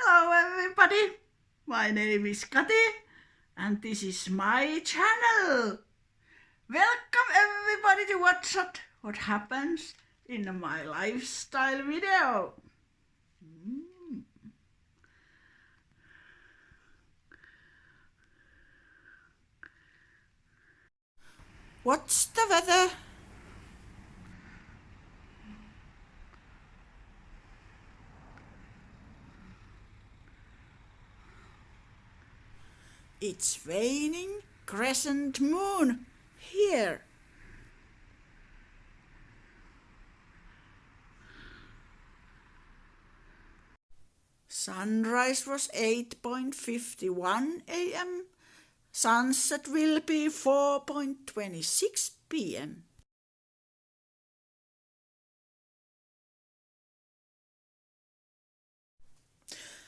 Hello everybody, my name is Kati and this is my channel. Welcome everybody to watch what happens in my lifestyle video. What's the weather? It's raining crescent moon here. Sunrise was 8:51 a.m. Sunset will be 4:26 p.m.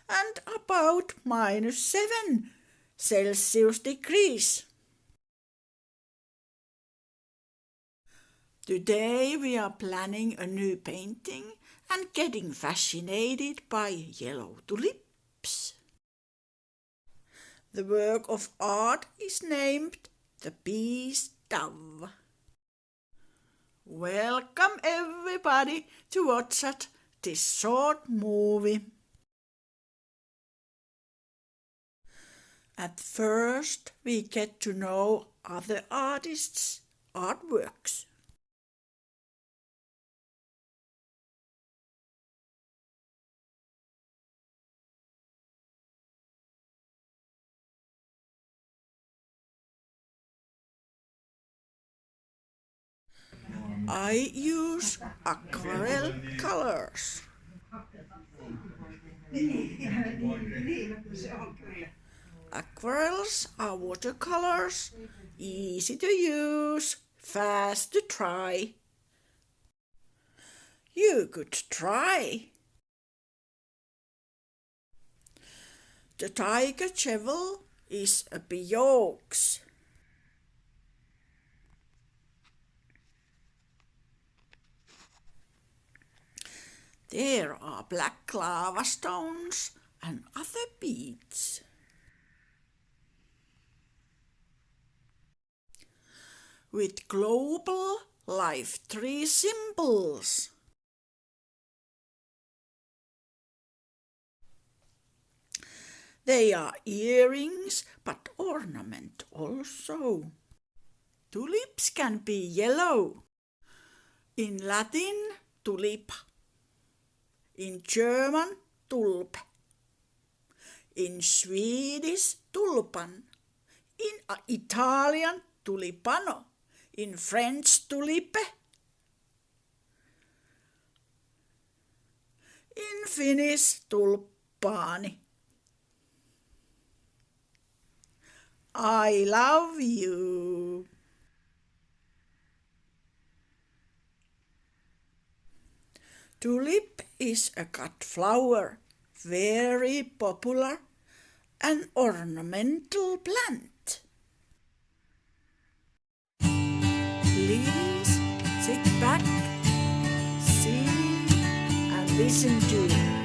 And about -7 Celsius degrees. Today we are planning a new painting and getting fascinated by yellow tulips. The work of art is named The Bee's Dove. Welcome everybody to watch this short movie. At first we get to know other artists' artworks. I use aquarelle colors. Aquarelles are watercolors, easy to use, fast to try. You could try. The tiger shovel is a Bjork's. There are black lava stones and other beads. With global life tree symbols. They are earrings but ornament also. Tulips can be yellow. In Latin, tulip. In German, tulp. In Swedish, tulpan. In Italian, tulipano. In French, tulipe. In Finnish, tulppaani. I love you. Tulip is a cut flower, very popular, an ornamental plant. Please sit back, see and listen to.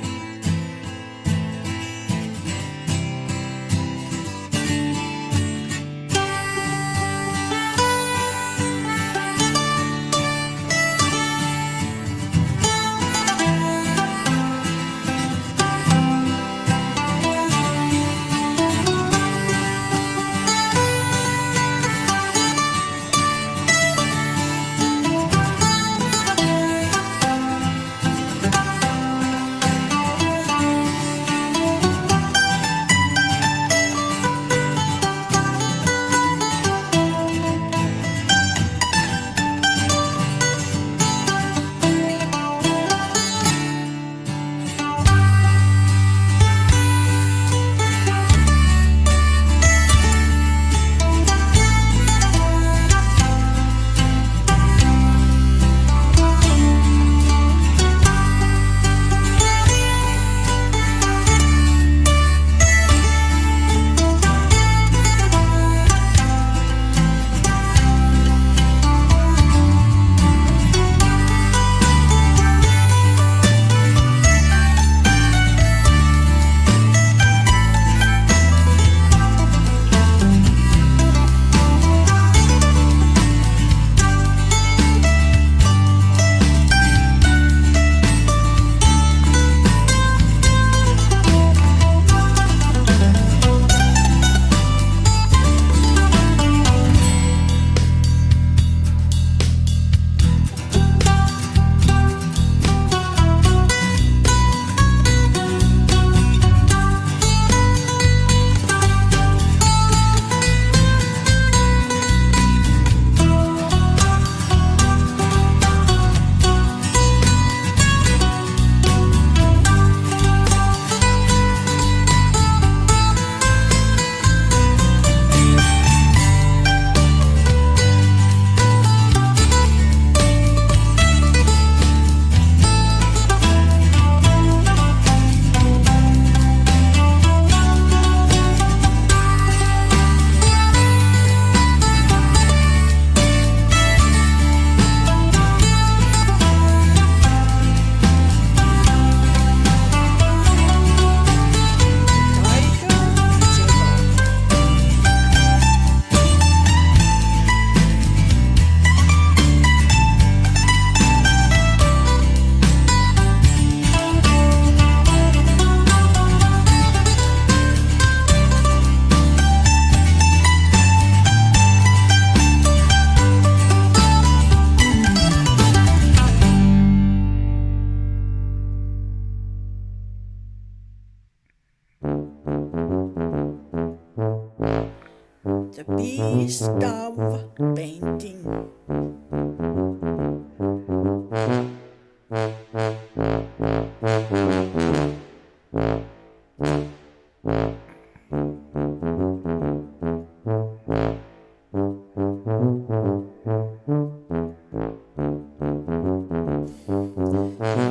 The Bee's Dove painting.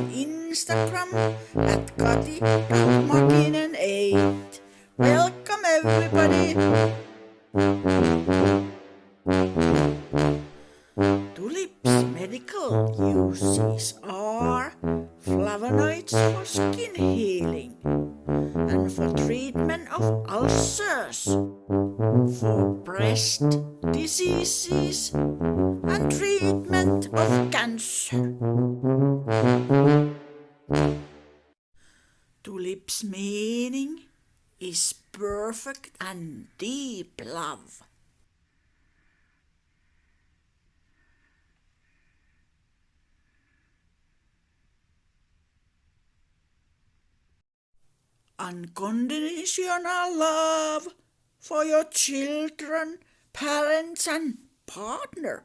Instagram at Kati.Makinen8. Welcome everybody! Tulips' medical uses are flavonoids for skin healing and for treatment of ulcers, for breast diseases and treatment of cancer. Tulips' meaning is perfect and deep love. Unconditional love for your children, parents and partner.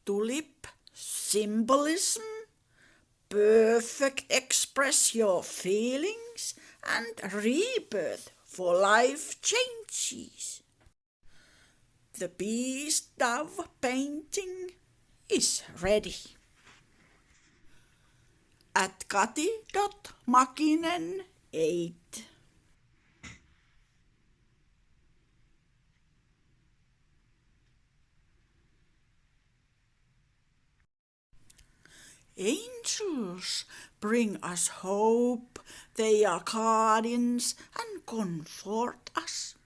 Tulip symbolism, perfect express your feelings and rebirth for life changes. The Bee's Dove painting is ready. At Kati.Makinen8. Angels bring us hope, they are guardians and comfort us.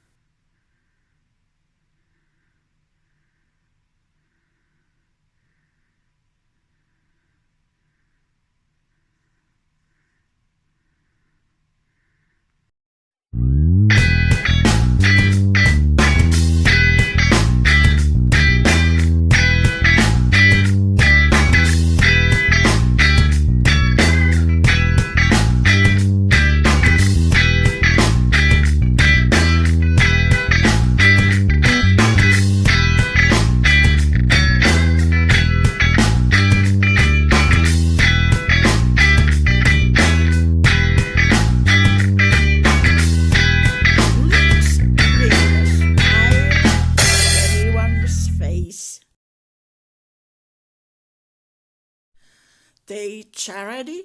Their charity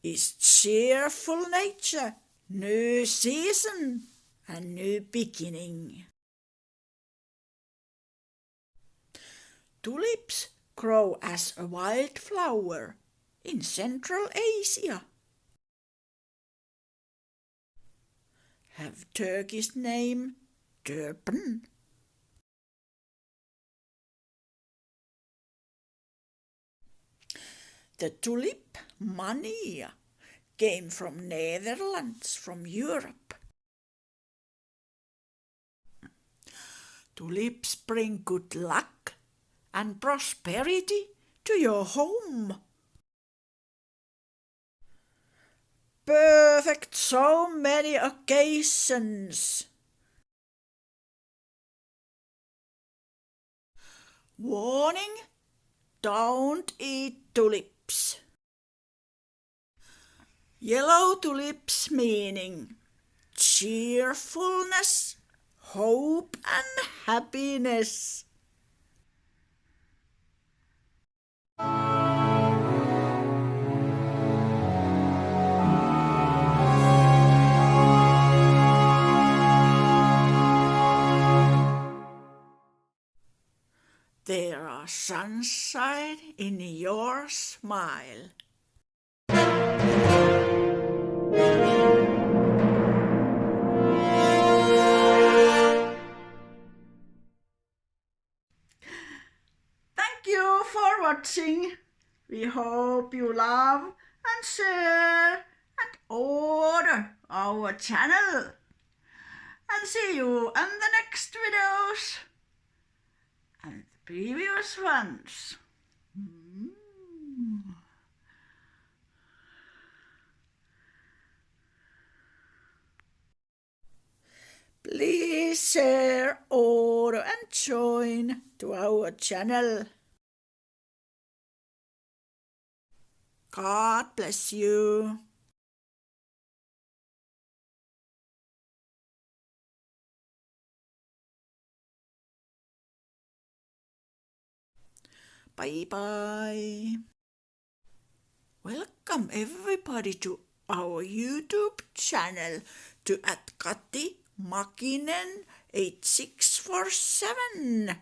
is cheerful nature, new season and new beginning. Tulips grow as a wildflower in Central Asia. Have Turkish name Durban. The tulip mania came from Netherlands, from Europe. Tulips bring good luck and prosperity to your home. Perfect so many occasions. Warning, don't eat tulips. Yellow tulips meaning cheerfulness, hope and happiness. There are sunshine in your smile. Thank you for watching. We hope you love and share and order our channel. And see you in the next videos and the previous ones. Please please share, order and join to our channel. God bless you. Bye-bye. Welcome everybody to our YouTube channel to @Kati-Makinen 8647.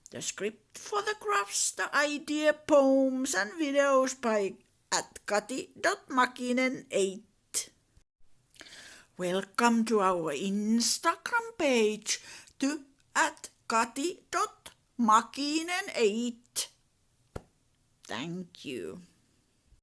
The script for the crafts, the idea, poems and videos by @Kati.Makinen8. Welcome to our Instagram page to @Kati.Makinen8. Thank you.